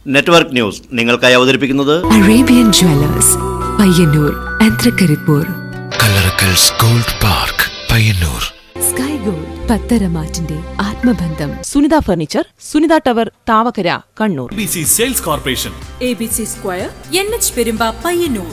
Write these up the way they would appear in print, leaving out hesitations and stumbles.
Network news നിങ്ങൾക്കായി അവതരിപ്പിക്കുന്നത് Arabian jewellers Payyanur and Trikaripur, Kallarakkals gold park Payyanur, sky gold പത്തരമാറ്റിന്റെ ആത്മബന്ധം, Sunitha furniture, Sunitha tower, Thavakkara, Kannur, ABC sales corporation, ABC square, NH Perumba, Payyanur.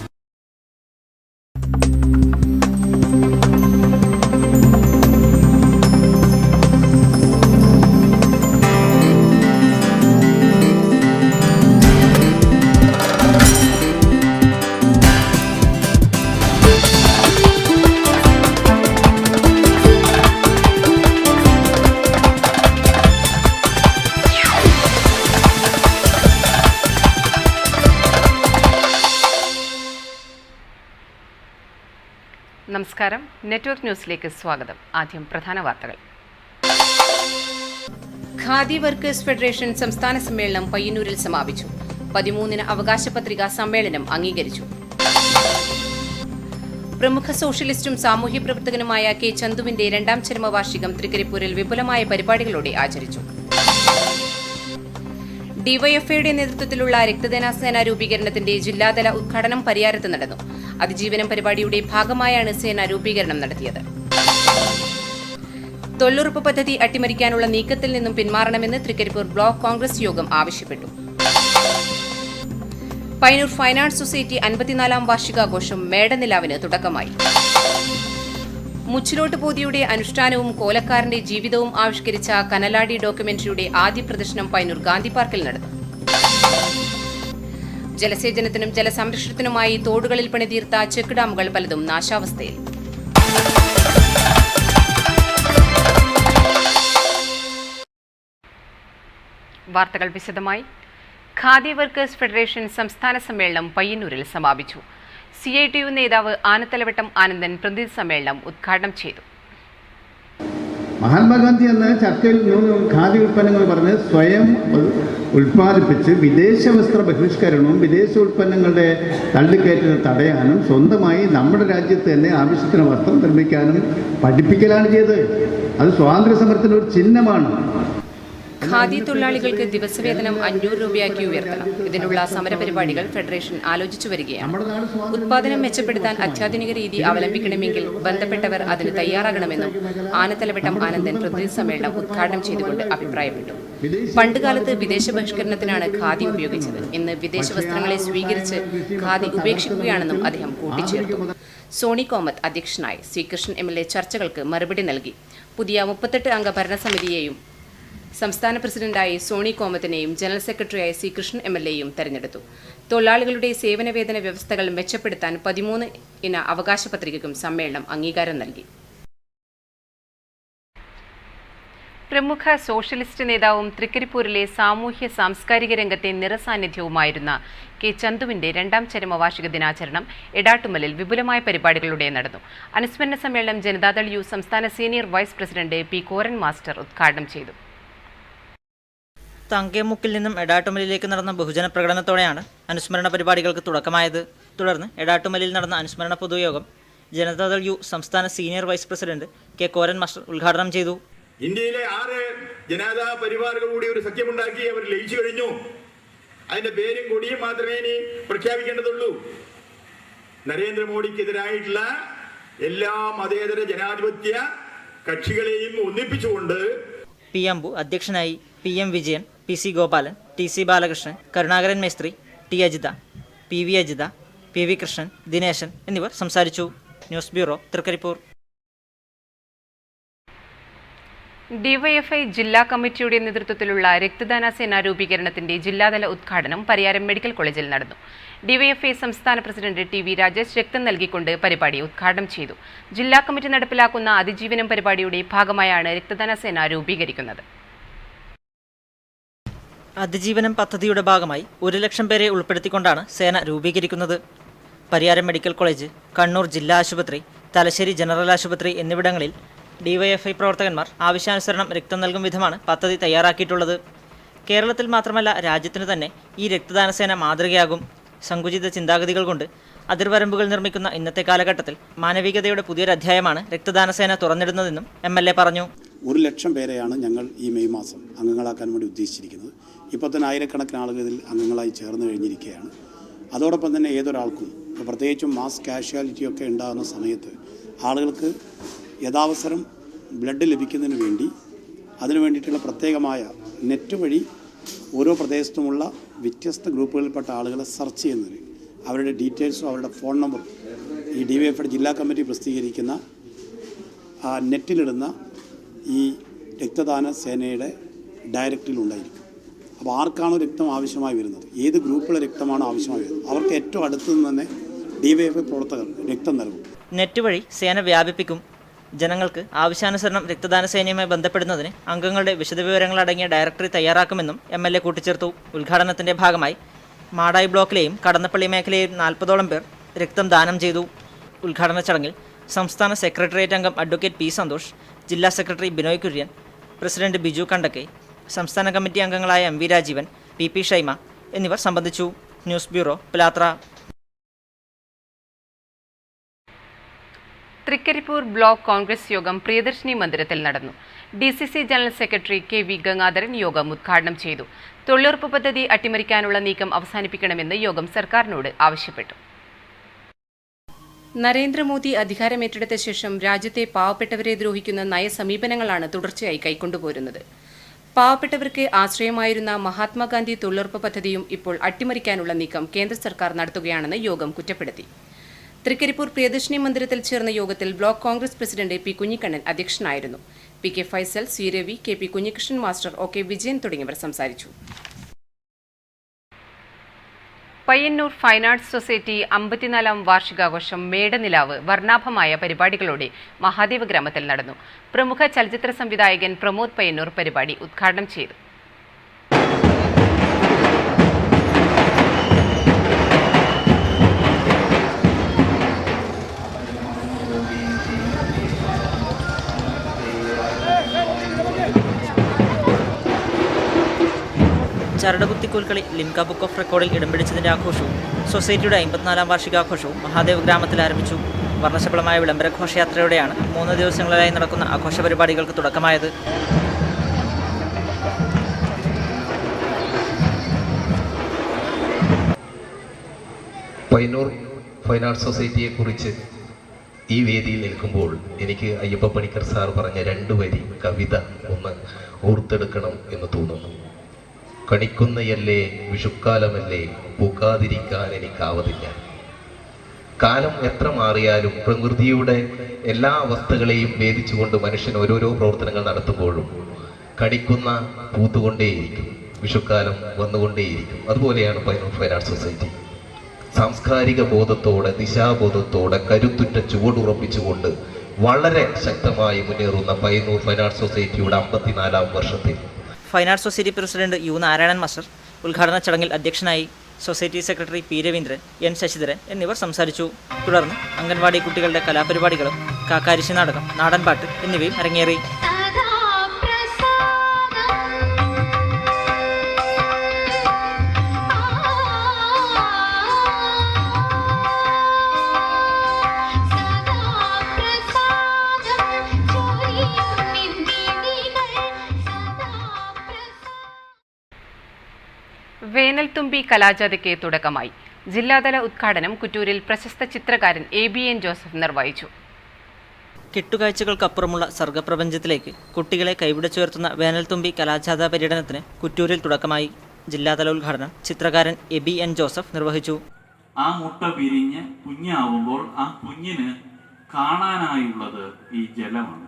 നമസ്കാരം. Network ന്യൂസിലേക്ക് സ്വാഗതം. ആദ്യം പ്രധാന വാർത്തകൾ. ഖാദി വർക്കേഴ്സ് ഫെഡറേഷൻ സംസ്ഥാന സമ്മേളനം പയ്യന്നൂരിൽ സമാപിച്ചു. 13-ന് അവകാശ പത്രിക സമ്മേളനം അംഗീകരിച്ചു. പ്രമുഖ സോഷ്യലിസ്റ്റും സാമൂഹ്യ പ്രവർത്തകനുമായ കെ ചന്തുവിന്റെ 2ാം ചരമവാർഷികം തൃക്കരിപ്പൂരിൽ വിപുലമായ പരിപാടികളോടെ ആചരിച്ചു. ഡിവൈഎഫ്ഐയുടെ നേതൃത്വത്തിലുള്ള രക്തദാന രൂപീകരണത്തിന്റെ ജില്ലാതല ഉദ്ഘാടനം പരിയാരത്ത് നടന്നു. അതിജീവനം പരിപാടിയുടെ ഭാഗമായാണ് സേന രൂപീകരണം നടത്തിയത്. തൊഴിലുറപ്പ് പദ്ധതി അട്ടിമറിക്കാനുള്ള നീക്കത്തിൽ നിന്നും പിന്മാറണമെന്ന് തൃക്കരിപ്പൂർ ബ്ലോക്ക് കോൺഗ്രസ് യോഗം ആവശ്യപ്പെട്ടു. പയ്യന്നൂർ ഫൈൻ ആർട്സ് സൊസൈറ്റി 54-ാം വാർഷികാഘോഷം മേടനിലാവിന് തുടക്കമായി. മുച്ചിലോട്ട് പോതിയുടെ അനുഷ്ഠാനവും കോലക്കാരന്റെ ജീവിതവും ആവിഷ്കരിച്ച കനലാടി ഡോക്യുമെന്ററിയുടെ ആദ്യ പ്രദർശനം പയ്യന്നൂർ ഗാന്ധി പാർക്കിൽ നടന്നു. ജലസേചനത്തിനും ജലസംരക്ഷണത്തിനുമായി തോടുകളിൽ പണിതീർത്ത ചെക്ക് ഡാമുകൾ പലതും നാശാവസ്ഥയിൽ. വാർത്തകൾ വിശദമായി. ഖാദി വർക്കേഴ്സ് ഫെഡറേഷൻ സംസ്ഥാന സമ്മേളനം പയ്യന്നൂരിൽ സമാപിച്ചു. CITU നേതാവ് ആനത്തലവട്ടം ആനന്ദൻ പ്രതിനിധി സമ്മേളനം ഉദ്ഘാടനം ചെയ്തു. മഹാത്മാഗാന്ധി എന്ന ചർച്ചയിൽ ഖാദി ഉൽപ്പന്നങ്ങൾ പറഞ്ഞ് സ്വയം ഉൽപ്പാദിപ്പിച്ച് വിദേശ വസ്ത്ര ബഹിഷ്കരണവും വിദേശ ഉൽപ്പന്നങ്ങളുടെ തള്ളിക്കയറ്റുന്നത് തടയാനും സ്വന്തമായി നമ്മുടെ രാജ്യത്ത് തന്നെ ആവശ്യത്തിന് വസ്ത്രം നിർമ്മിക്കാനും പഠിപ്പിക്കലാണ് ചെയ്തത്. അത് സ്വാതന്ത്ര്യ സമരത്തിൻ്റെ ഒരു ചിഹ്നമാണ്. ഖാദി തൊഴിലാളികൾക്ക് ദിവസവേതനം 500 രൂപയാക്കി ഉയർത്തണം. ഇതിനുള്ള സമരപരിപാടികൾ ഫെഡറേഷൻ ആലോചിച്ചു വരികയാണ്. ഉത്പാദനം മെച്ചപ്പെടുത്താൻ അത്യാധുനിക രീതി അവലംബിക്കണമെങ്കിൽ ബന്ധപ്പെട്ടവർ അതിന് തയ്യാറാകണമെന്നും ആനത്തലവട്ടം ആനന്ദൻ പ്രതിനിധി സമ്മേളനം ഉദ്ഘാടനം ചെയ്തുകൊണ്ട് അഭിപ്രായപ്പെട്ടു. പണ്ടുകാലത്ത് വിദേശ ബഹിഷ്കരണത്തിനാണ് ഖാദി ഉപയോഗിച്ചത്. ഇന്ന് വിദേശ വസ്ത്രങ്ങളെ സ്വീകരിച്ച് ഖാദി ഉപേക്ഷിക്കുകയാണെന്നും അദ്ദേഹം കൂട്ടിച്ചേർത്തു. സോണി കോമത്ത് അധ്യക്ഷനായി. ശ്രീകൃഷ്ണൻ MLA ചർച്ചകൾക്ക് മറുപടി നൽകി. പുതിയ 38 അംഗ ഭരണസമിതിയെയും സംസ്ഥാന പ്രസിഡന്റായി സോണി കോമത്തിനെയും ജനറൽ സെക്രട്ടറിയായി ശ്രീകൃഷ്ണൻ MLAയും തെരഞ്ഞെടുത്തു. തൊഴിലാളികളുടെ സേവനവേതന വ്യവസ്ഥകൾ മെച്ചപ്പെടുത്താൻ 13-ഇന അവകാശ പത്രികയ്ക്കും സമ്മേളനം അംഗീകാരം നൽകി. പ്രമുഖ സോഷ്യലിസ്റ്റ് നേതാവും തൃക്കരിപ്പൂരിലെ സാമൂഹ്യ സാംസ്കാരിക രംഗത്തെ നിറസാന്നിധ്യവുമായിരുന്ന കെ ചന്തുവിന്റെ 2ാം ചരമവാർഷിക ദിനാചരണം എടാട്ടുമലിൽ വിപുലമായ പരിപാടികളുടെ നടന്നു. അനുസ്മരണ സമ്മേളനം ജനതാദൾ U സംസ്ഥാന senior vice president P. Koran master ഉദ്ഘാടനം ചെയ്തു. തങ്കേമുക്കിൽ നിന്നും എടാട്ടുമലിലേക്ക് നടന്ന ബഹുജന പ്രകടനത്തോടെയാണ് അനുസ്മരണ പരിപാടികൾക്ക് തുടക്കമായത്. തുടർന്ന് എടാട്ടുമലിൽ നടന്ന അനുസ്മരണ പൊതുയോഗം ജനതാദൾ U സംസ്ഥാന senior vice president K. Koran master ഉദ്ഘാടനം ചെയ്തു. ഇന്ത്യയിലെ 6 ജനതാ പരിവാറുകൾ കൂടി ഒരു സഖ്യമുണ്ടാക്കി അവർ ലയിച്ചു കഴിഞ്ഞു. അതിന്റെ പേരും കൊടിയും മാത്രമേ ഇനി പ്രഖ്യാപിക്കേണ്ടതുള്ളൂ. നരേന്ദ്രമോദിക്കെതിരായിട്ടുള്ള എല്ലാ മതേതര ജനാധിപത്യ കക്ഷികളെയും ഒന്നിപ്പിച്ചുകൊണ്ട് P. അമ്പു അധ്യക്ഷനായി. PM Vijayan, PC Gopalan, TC Balakrishnan, Karunakaran മേസ്ത്രി, T. Ajitha, PV Ajitha, PV Krishnan, Dineshan എന്നിവർ സംസാരിച്ചു. News bureau, Trikaripur. ഡിവൈഎഫ്ഐ ജില്ലാ കമ്മിറ്റിയുടെ നേതൃത്വത്തിലുള്ള രക്തദാന സേന രൂപീകരണത്തിന്റെ ജില്ലാതല ഉദ്ഘാടനം പരിയാരം മെഡിക്കൽ കോളേജിൽ നടന്നു. ഡിവൈഎഫ്ഐ സംസ്ഥാന പ്രസിഡന്റ് TV രാജേഷ് രക്തം നൽകിക്കൊണ്ട് പരിപാടി ഉദ്ഘാടനം ചെയ്തു. ജില്ലാ കമ്മിറ്റി നടപ്പിലാക്കുന്ന അതിജീവനം പരിപാടിയുടെ ഭാഗമായാണ് രക്തദാന സേന രൂപീകരിക്കുന്നത്. അതിജീവനം പദ്ധതിയുടെ ഭാഗമായി 1 ലക്ഷം പേരെ ഉൾപ്പെടുത്തിക്കൊണ്ടാണ് സേന രൂപീകരിക്കുന്നത്. പരിയാരം മെഡിക്കൽ കോളേജ്, കണ്ണൂർ ജില്ലാ ആശുപത്രി, തലശ്ശേരി ജനറൽ ആശുപത്രി എന്നിവിടങ്ങളിൽ ഡിവൈഎഫ്ഐ പ്രവർത്തകന്മാർ ആവശ്യാനുസരണം രക്തം നൽകും വിധമാണ് പദ്ധതി തയ്യാറാക്കിയിട്ടുള്ളത്. കേരളത്തിൽ മാത്രമല്ല രാജ്യത്തിനു തന്നെ ഈ രക്തദാന സേന മാതൃകയാകും. സങ്കുചിത ചിന്താഗതികൾ കൊണ്ട് അതിർവരമ്പുകൾ നിർമ്മിക്കുന്ന ഇന്നത്തെ കാലഘട്ടത്തിൽ മാനവികതയുടെ പുതിയൊരധ്യായമാണ് രക്തദാന സേന തുറന്നിടുന്നതെന്നും MLA പറഞ്ഞു. 1 ലക്ഷം പേരെയാണ് ഞങ്ങൾ ഈ മെയ് മാസം അംഗങ്ങളാക്കാൻ വേണ്ടി ഉദ്ദേശിച്ചിരിക്കുന്നത്. ഇപ്പോൾ തന്നെ ആയിരക്കണക്കിന് ആളുകൾ ഇതിൽ അംഗങ്ങളായി ചേർന്ന് കഴിഞ്ഞിരിക്കുകയാണ്. അതോടൊപ്പം തന്നെ ഏതൊരാൾക്കും, പ്രത്യേകിച്ചും മാസ് കാഷ്വാലിറ്റിയൊക്കെ ഉണ്ടാകുന്ന സമയത്ത് ആളുകൾക്ക് യഥാവസരം ബ്ലഡ് ലഭിക്കുന്നതിന് വേണ്ടി അതിനു വേണ്ടിയിട്ടുള്ള പ്രത്യേകമായ നെറ്റ് വഴി ഓരോ പ്രദേശത്തുമുള്ള വ്യത്യസ്ത ഗ്രൂപ്പുകളിൽപ്പെട്ട ആളുകളെ സെർച്ച് ചെയ്യുന്നതിന് അവരുടെ ഡീറ്റെയിൽസും അവരുടെ ഫോൺ നമ്പറും ഈ DYFI ജില്ലാ കമ്മിറ്റി പ്രസിദ്ധീകരിക്കുന്ന നെറ്റിലിടുന്ന ഈ രക്തദാന സേനയുടെ ഡയറക്ടറിയിലുണ്ടായിരിക്കും. അപ്പോൾ ആർക്കാണോ രക്തം ആവശ്യമായി വരുന്നത്, ഏത് ഗ്രൂപ്പിലെ രക്തമാണോ ആവശ്യമായി വരുന്നത്, അവർക്ക് ഏറ്റവും അടുത്തു നിന്ന് തന്നെ DYFI പ്രവർത്തകർ രക്തം നൽകും. നെറ്റ് വഴി സേന വ്യാപിപ്പിക്കും. ജനങ്ങൾക്ക് ആവശ്യാനുസരണം രക്തദാന സേനയുമായി ബന്ധപ്പെടുന്നതിന് അംഗങ്ങളുടെ വിശദവിവരങ്ങളടങ്ങിയ ഡയറക്ടറി തയ്യാറാക്കുമെന്നും MLA കൂട്ടിച്ചേർത്തു. ഉദ്ഘാടനത്തിന്റെ ഭാഗമായി മാടായി ബ്ലോക്കിലെയും കടന്നപ്പള്ളി മേഖലയിലെയും 40ഓളം പേർ രക്തം ദാനം ചെയ്തു. ഉദ്ഘാടന ചടങ്ങിൽ സംസ്ഥാന സെക്രട്ടേറിയറ്റ് അംഗം അഡ്വക്കേറ്റ് P. സന്തോഷ്, ജില്ലാ സെക്രട്ടറി ബിനോയ് കുര്യൻ, പ്രസിഡന്റ് ബിജു കണ്ടക്കെ, സംസ്ഥാന കമ്മിറ്റി അംഗങ്ങളായ MV രാജീവൻ, PP ഷൈമ എന്നിവർ സംബന്ധിച്ചു. News bureau, Pilathara. Trikaripur block Congress യോഗം പ്രിയദർശിനി മന്ദിരത്തിൽ നടന്നു. DCC general secretary KV Gangadharan യോഗം ഉദ്ഘാടനം ചെയ്തു. തൊഴിലുറപ്പ് പദ്ധതി അട്ടിമറിക്കാനുള്ള നീക്കം അവസാനിപ്പിക്കണമെന്ന് യോഗം സർക്കാരിനോട് ആവശ്യപ്പെട്ടു. നരേന്ദ്രമോദി അധികാരമേറ്റെടുത്ത ശേഷം രാജ്യത്തെ പാവപ്പെട്ടവരെ ദ്രോഹിക്കുന്ന നയസമീപനങ്ങളാണ് തുടർച്ചയായി കൈക്കൊണ്ടുപോരുന്നത്. പാവപ്പെട്ടവർക്ക് ആശ്രയമായിരുന്ന മഹാത്മാഗാന്ധി തൊഴിലുറപ്പ് പദ്ധതിയും ഇപ്പോൾ അട്ടിമറിക്കാനുള്ള നീക്കം കേന്ദ്ര സർക്കാർ നടത്തുകയാണെന്ന് യോഗം കുറ്റപ്പെടുത്തി. തൃക്കരിപ്പൂർ പ്രിയദർശിനി മന്ദിരത്തിൽ ചേർന്ന യോഗത്തിൽ block Congress president P. Kunhikannan അധ്യക്ഷനായിരുന്നു. PK Faisal, C. Ravi, KP Kunhikrishnan master, OK Vijayan തുടങ്ങിയവർ സംസാരിച്ചു. പയ്യന്നൂർ ഫൈൻ ആർട്സ് സൊസൈറ്റി 54ാം വാർഷികാഘോഷം മേടനിലാവ് വർണ്ണാഭമായ പരിപാടികളോടെ മഹാദേവ ഗ്രാമത്തിൽ നടന്നു. പ്രമുഖ ചലച്ചിത്ര സംവിധായകൻ പ്രമോദ് പയ്യന്നൂർ പരിപാടി ഉദ്ഘാടനം ചെയ്തു. ചരടുകുത്തിക്കോൽക്കളി ലിംക ബുക്ക് ഓഫ് റെക്കോർഡിൽ ഇടം പിടിച്ചതിൻ്റെ ആഘോഷവും സൊസൈറ്റിയുടെ 54ാം വാർഷികാഘോഷവും മഹാദേവ് ഗ്രാമത്തിൽ ആരംഭിച്ചു. വർണ്ണശബളമായ വിളംബര ഘോഷയാത്രയോടെയാണ് 3 ദിവസങ്ങളിലായി നടക്കുന്ന ആഘോഷ പരിപാടികൾക്ക് തുടക്കമായത്. പയ്യന്നൂർ ഫൈൻ ആർട്സ് സൊസൈറ്റിയെക്കുറിച്ച് ഈ വേദിയിൽ നിൽക്കുമ്പോൾ എനിക്ക് അയ്യപ്പ പണിക്കർ സാർ പറഞ്ഞ 2 വരി കവിത ഒന്ന് ഓർത്തെടുക്കണം എന്ന് തോന്നുന്നു. കണിക്കുന്നയല്ലേ വിഷുക്കാലമല്ലേ, പൂക്കാതിരിക്കാൻ എനിക്കാവതില്ല. കാലം എത്ര മാറിയാലും പ്രകൃതിയുടെ എല്ലാ അവസ്ഥകളെയും ഭേദിച്ചുകൊണ്ട് മനുഷ്യൻ ഓരോരോ പ്രവർത്തനങ്ങൾ നടത്തുമ്പോഴും കണിക്കുന്ന പൂത്തുകൊണ്ടേയിരിക്കും, വിഷുക്കാലം വന്നുകൊണ്ടേയിരിക്കും. അതുപോലെയാണ് പയ്യന്നൂർ ഫൈൻ ആർട്സ് സൊസൈറ്റി. സാംസ്കാരിക ബോധത്തോടെ, ദിശാബോധത്തോടെ, കരുത്തുറ്റ ചുവടുറപ്പിച്ചുകൊണ്ട് വളരെ ശക്തമായി മുന്നേറുന്ന പയ്യന്നൂർ ഫൈൻ ആർട്സ് സൊസൈറ്റിയുടെ 54ാം വർഷത്തിൽ fine arts society president U. Narayanan master ഉദ്ഘാടന ചടങ്ങിൽ അധ്യക്ഷനായി. Society secretary P. Raveendran, N. Sasidharan എന്നിവർ സംസാരിച്ചു. തുടർന്ന് അംഗൻവാടി കുട്ടികളുടെ കലാപരിപാടികളും കാക്കാരിശി നാടകം, നാടൻപാട്ട് എന്നിവയും അരങ്ങേറി. വേനൽത്തുമ്പി കലാജാഥയ്ക്ക് തുടക്കമായി. ജില്ലാതല ഉദ്ഘാടനം കുറ്റൂരിൽ പ്രശസ്ത ചിത്രകാരൻ ABN ജോസഫ് നിർവഹിച്ചു. കെട്ടുകാഴ്ചകൾക്കപ്പുറമുള്ള സർഗപ്രപഞ്ചത്തിലേക്ക് കുട്ടികളെ കൈപിടിച്ചുയർത്തുന്ന വേനൽത്തുമ്പി കലാജാഥ പര്യടനത്തിന് കുറ്റൂരിൽ തുടക്കമായി. ജില്ലാതല ഉദ്ഘാടനം ചിത്രകാരൻ ABN ജോസഫ് നിർവഹിച്ചു. ആ മുട്ട വിരിഞ്ഞ് കുഞ്ഞാവുമ്പോൾ ആ കുഞ്ഞിന് കാണാനായുള്ളത് ഈ ജലമാണ്.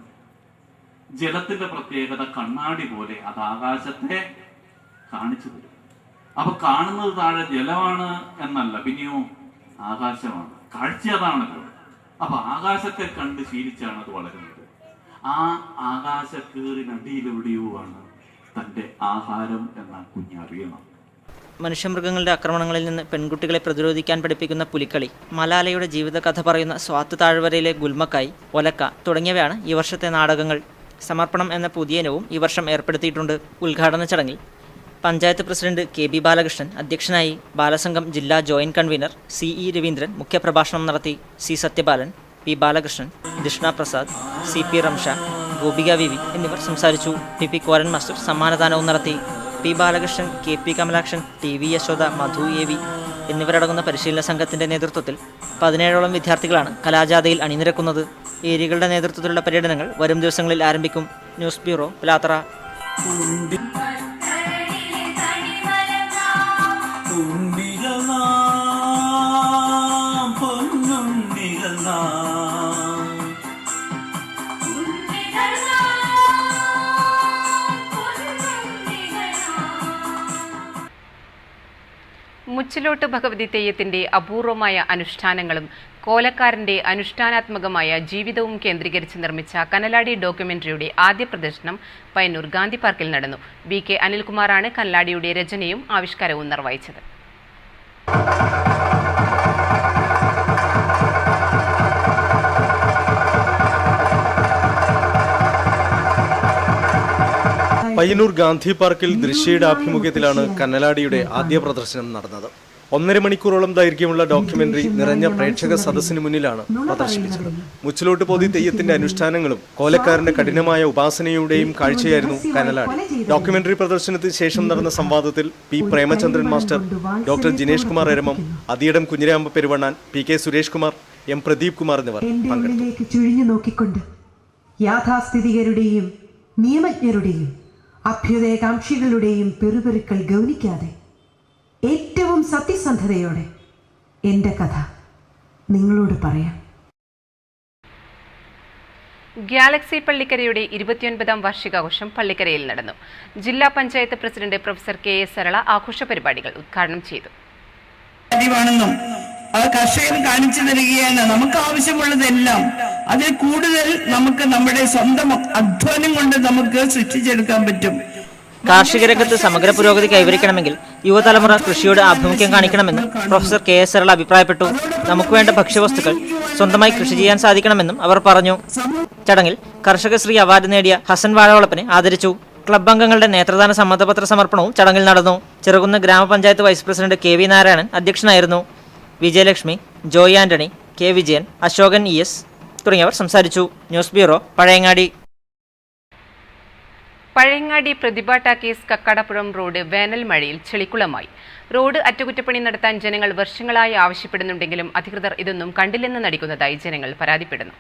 ജലത്തിന്റെ പ്രത്യേകത കണ്ണാടി പോലെ അത് ആകാശത്തെ കാണിച്ചു തരും. അപ്പൊ കാണുന്നത് താഴെ ജലമാണ് എന്നല്ല, പിന്നെയോ ആകാശമാണ്. കാഴ്ച അതാണല്ലോ. അപ്പൊ ആകാശത്തെ കണ്ട് ശീലിച്ചാണ് അത് വളരുന്നത്. ആ ആകാശക്കേറിനടിയിലെവിടെയോ ആണ് തന്റെ ആഹാരം എന്ന കുഞ്ഞറിയണം. മനുഷ്യമൃഗങ്ങളുടെ ആക്രമണങ്ങളിൽ നിന്ന് പെൺകുട്ടികളെ പ്രതിരോധിക്കാൻ പഠിപ്പിക്കുന്ന പുലിക്കളി, മലാലയുടെ ജീവിതകഥ പറയുന്ന സ്വാത്ത് താഴ്വരയിലെ ഗുൽമക്കായി, ഒലക്ക തുടങ്ങിയവയാണ് ഈ വർഷത്തെ നാടകങ്ങൾ. സമർപ്പണം എന്ന പുതിയ ഇനവും ഈ വർഷം ഏർപ്പെടുത്തിയിട്ടുണ്ട്. ഉദ്ഘാടന ചടങ്ങിൽ പഞ്ചായത്ത് പ്രസിഡന്റ് KB ബാലകൃഷ്ണൻ അധ്യക്ഷനായി. ബാലസംഘം ജില്ലാ ജോയിന്റ് കൺവീനർ CE രവീന്ദ്രൻ മുഖ്യപ്രഭാഷണം നടത്തി. C Sathyapalan, P Balakrishnan, Dishna Prasad, CP Ramsha, Gopika വിവി എന്നിവർ സംസാരിച്ചു. PP കോരൻ മാസ്റ്റർ സമ്മാനദാനവും നടത്തി. P Balakrishnan, K P Kamalakshan, T V Yashoda, Madhu A V എന്നിവരടങ്ങുന്ന പരിശീലന സംഘത്തിന്റെ നേതൃത്വത്തിൽ 17ഓളം വിദ്യാർത്ഥികളാണ് കലാജാഥയിൽ അണിനിരക്കുന്നത്. ഏരിയകളുടെ നേതൃത്വത്തിലുള്ള പര്യടനങ്ങൾ വരും ദിവസങ്ങളിൽ ആരംഭിക്കും. News bureau, Pilathara. മുച്ചിലോട്ട് ഭഗവതി തെയ്യത്തിന്റെ അപൂർവമായ അനുഷ്ഠാനങ്ങളും കോലക്കാരന്റെ അനുഷ്ഠാനാത്മകമായ ജീവിതവും കേന്ദ്രീകരിച്ച് നിർമ്മിച്ച കനലാടി ഡോക്യുമെന്ററിയുടെ ആദ്യ പ്രദർശനം പയ്യന്നൂർ ഗാന്ധി പാർക്കിൽ നടന്നു. BK അനിൽകുമാറാണ് കനലാടിയുടെ രചനയും ആവിഷ്കാരവും നിർവഹിച്ചത്. പയ്യന്നൂർ ഗാന്ധി പാർക്കിൽ ദൃശ്യയുടെ ആഭിമുഖ്യത്തിലാണ് കന്നലാടിയുടെ ആദ്യ പ്രദർശനം നടന്നത്. 1.5 മണിക്കൂറോളം ദൈർഘ്യമുള്ള ഡോക്യുമെന്ററി നിറഞ്ഞ പ്രേക്ഷക സദസ്സിന് മുന്നിലാണ് പ്രദർശിപ്പിച്ചത്. മുച്ചിലോട്ട് പോതി തെയ്യത്തിന്റെ അനുഷ്ഠാനങ്ങളും കോലക്കാരന്റെ കഠിനമായ ഉപാസനയുടെയും കാഴ്ചയായിരുന്നു കനലാടി. ഡോക്യുമെന്ററി പ്രദർശനത്തിന് ശേഷം നടന്ന സംവാദത്തിൽ P Premachandran master, doctor Jinesh Kumar Eramam, Athiyidam Kunhiramba Peruvannan, PK Suresh Kumar, M Pradeep Kumar എന്നിവർ പങ്കെടുത്തു. ചുഴിഞ്ഞു നോക്കിക്കൊണ്ട് യാഥാസ്ഥിതികരുടെയും നിയമജ്ഞരുടെയും അഭ്യുദയകാംക്ഷികളുടെയും പെറുപെറുക്കൾ ഗൗനിക്കാതെ ഏറ്റവും സത്യസന്ധതയോടെ എൻ്റെ കഥ നിങ്ങളോട് പറയാം. ഗാലക്സി പള്ളിക്കരയുടെ 29ാം വാർഷികാഘോഷം പള്ളിക്കരയിൽ നടന്നു. ജില്ലാ panchayat president professor KS Sarala ആഘോഷ പരിപാടികൾ ഉദ്ഘാടനം ചെയ്തു. അത് കർഷകൻ കാണിച്ചു തരികയാണ്. നമുക്ക് ആവശ്യമുള്ളതെല്ലാം അതിൽ കൂടുതൽ നമുക്ക് നമ്മുടെ സ്വന്തം അധ്വാനം കൊണ്ട് നമുക്ക് സൃഷ്ടിച്ചെടുക്കാൻ പറ്റും. കാർഷിക രംഗത്ത് സമഗ്ര പുരോഗതി കൈവരിക്കണമെങ്കിൽ യുവതലമുറ കൃഷിയോട് ആഭിമുഖ്യം കാണിക്കണമെന്ന് പ്രൊഫസർ KS സരള അഭിപ്രായപ്പെട്ടു. നമുക്ക് വേണ്ട ഭക്ഷ്യവസ്തുക്കൾ സ്വന്തമായി കൃഷി ചെയ്യാൻ സാധിക്കണമെന്നും അവർ പറഞ്ഞു. ചടങ്ങിൽ കർഷകശ്രീ അവാർഡ് നേടിയ ഹസൻ വാഴവളപ്പിനെ ആദരിച്ചു. ക്ലബ് അംഗങ്ങളുടെ നേത്രദാന സമ്മതപത്ര സമർപ്പണവും ചടങ്ങിൽ നടന്നു. ചെറുകുന്ന് ഗ്രാമപഞ്ചായത്ത് വൈസ് പ്രസിഡന്റ് KV നാരായണൻ അധ്യക്ഷനായിരുന്നു. വിജയലക്ഷ്മി, ജോയ് ആന്റണി, K വിജയൻ, അശോകൻ ES തുടങ്ങിയവർ സംസാരിച്ചു. News bureau, Pazhayangadi. Pazhayangadi Prathibha talkies Kakkadappuram road വേനൽ മഴയിൽ ചെളിക്കുളമായി. റോഡ് അറ്റകുറ്റപ്പണി നടത്താൻ ജനങ്ങൾ വർഷങ്ങളായി ആവശ്യപ്പെടുന്നുണ്ടെങ്കിലും അധികൃതർ ഇതൊന്നും കണ്ടില്ലെന്ന് നടിക്കുന്നതായി ജനങ്ങൾ പരാതിപ്പെടുന്നു.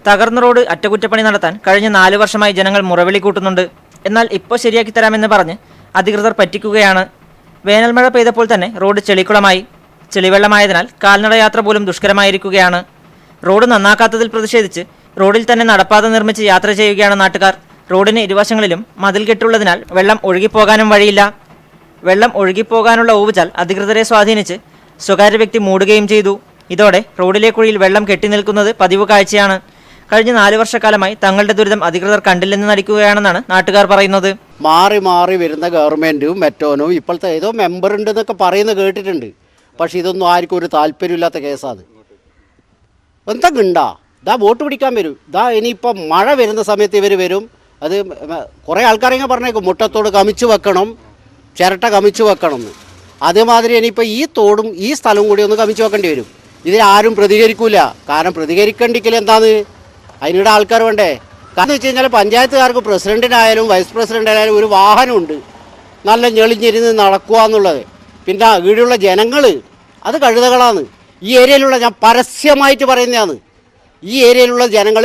തകർന്ന റോഡ് അറ്റകുറ്റപ്പണി നടത്താൻ കഴിഞ്ഞ 4 വർഷമായി ജനങ്ങൾ മുറവിളി കൂട്ടുന്നുണ്ട്. എന്നാൽ ഇപ്പോൾ ശരിയാക്കി തരാമെന്ന് പറഞ്ഞ് അധികൃതർ പറ്റിക്കുകയാണ്. വേനൽമഴ പെയ്തപ്പോൾ തന്നെ റോഡ് ചെളിക്കുളമായി. ചെളിവെള്ളമായതിനാൽ കാൽനടയാത്ര പോലും ദുഷ്കരമായിരിക്കുകയാണ്. റോഡ് നന്നാക്കാത്തതിൽ പ്രതിഷേധിച്ച് റോഡിൽ തന്നെ നടപ്പാത നിർമ്മിച്ച് യാത്ര ചെയ്യുകയാണ് നാട്ടുകാർ. റോഡിന് ഇരുവശങ്ങളിലും മതിൽ കെട്ടുള്ളതിനാൽ വെള്ളം ഒഴുകിപ്പോകാനും വഴിയില്ല. വെള്ളം ഒഴുകിപ്പോകാനുള്ള ഊവുചാൽ അധികൃതരെ സ്വാധീനിച്ച് സ്വകാര്യ വ്യക്തി മൂടുകയും ചെയ്തു. ഇതോടെ റോഡിലെ കുഴിയിൽ വെള്ളം കെട്ടിനിൽക്കുന്നത് പതിവ് കാഴ്ചയാണ്. കഴിഞ്ഞ 4 വർഷക്കാലമായി തങ്ങളുടെ ദുരിതം അധികൃതർ കണ്ടില്ലെന്ന് നടിക്കുകയാണെന്നാണ് നാട്ടുകാർ പറയുന്നത്. മാറി മാറി വരുന്ന ഗവൺമെൻറ്റും മെറ്റോനും ഇപ്പോഴത്തെ ഏതോ മെമ്പർ ഉണ്ടെന്നൊക്കെ പറയുന്നത് കേട്ടിട്ടുണ്ട്. പക്ഷെ ഇതൊന്നും ആർക്കും ഒരു താല്പര്യമില്ലാത്ത കേസാണ്. എന്തൊക്കെ ഉണ്ടാ ഇതാ വോട്ട് പിടിക്കാൻ വരും. ഇതാ ഇനിയിപ്പം മഴ വരുന്ന സമയത്ത് ഇവർ വരും. അത് കുറേ ആൾക്കാരെങ്ങനെ പറഞ്ഞേക്കും മുട്ടത്തോട് കമിച്ചു വെക്കണം, ചിരട്ട കമിച്ചു വെക്കണം എന്ന്. അതേമാതിരി ഇനിയിപ്പോൾ ഈ തോടും ഈ സ്ഥലവും കൂടി ഒന്ന് കമിച്ചു വെക്കേണ്ടി വരും. ഇതിലാരും പ്രതികരിക്കൂല. കാരണം പ്രതികരിക്കേണ്ടിക്കൽ എന്താണ്, അതിനിടെ ആൾക്കാർ വേണ്ടേ. കാരണം വെച്ച് കഴിഞ്ഞാൽ പഞ്ചായത്തുകാർക്ക് പ്രസിഡന്റിനായാലും വൈസ് പ്രസിഡന്റിനായാലും ഒരു വാഹനമുണ്ട്, നല്ല ഞെളിഞ്ഞിരുന്ന് നടക്കുക എന്നുള്ളത്. പിന്നെ ഇവിടെയുള്ള ജനങ്ങൾ അത് കഴുതകളാണ്. ഈ ഏരിയയിലുള്ള, ഞാൻ പരസ്യമായിട്ട് പറയുന്നതാണ്, ഈ ഏരിയയിലുള്ള ജനങ്ങൾ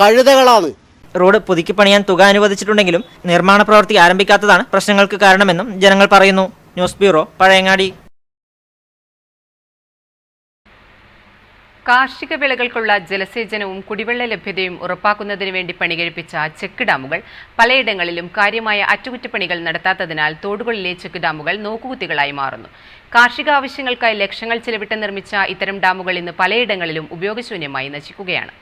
കഴുതകളാണ്. റോഡ് പുതുക്കി പണിയാൻ തുക അനുവദിച്ചിട്ടുണ്ടെങ്കിലും നിർമ്മാണ പ്രവൃത്തി ആരംഭിക്കാത്തതാണ് പ്രശ്നങ്ങൾക്ക് കാരണമെന്നും ജനങ്ങൾ പറയുന്നു. News bureau, Pazhayangadi. കാർഷിക വിളകൾക്കുള്ള ജലസേചനവും കുടിവെള്ള ലഭ്യതയും ഉറപ്പാക്കുന്നതിന് വേണ്ടി പണികഴിപ്പിച്ച ചെക്ക് ഡാമുകൾ പലയിടങ്ങളിലും കാര്യമായ അറ്റകുറ്റപ്പണികൾ നടത്താത്തതിനാൽ തോടുകളിലെ ചെക്ക് ഡാമുകൾ നോക്കുകുത്തികളായി മാറുന്നു. കാർഷിക ആവശ്യങ്ങൾക്കായി ലക്ഷങ്ങൾ ചിലവിട്ട് നിർമ്മിച്ച ഇത്തരം ഡാമുകൾ ഇന്ന് പലയിടങ്ങളിലും ഉപയോഗശൂന്യമായി നശിക്കുകയാണ്.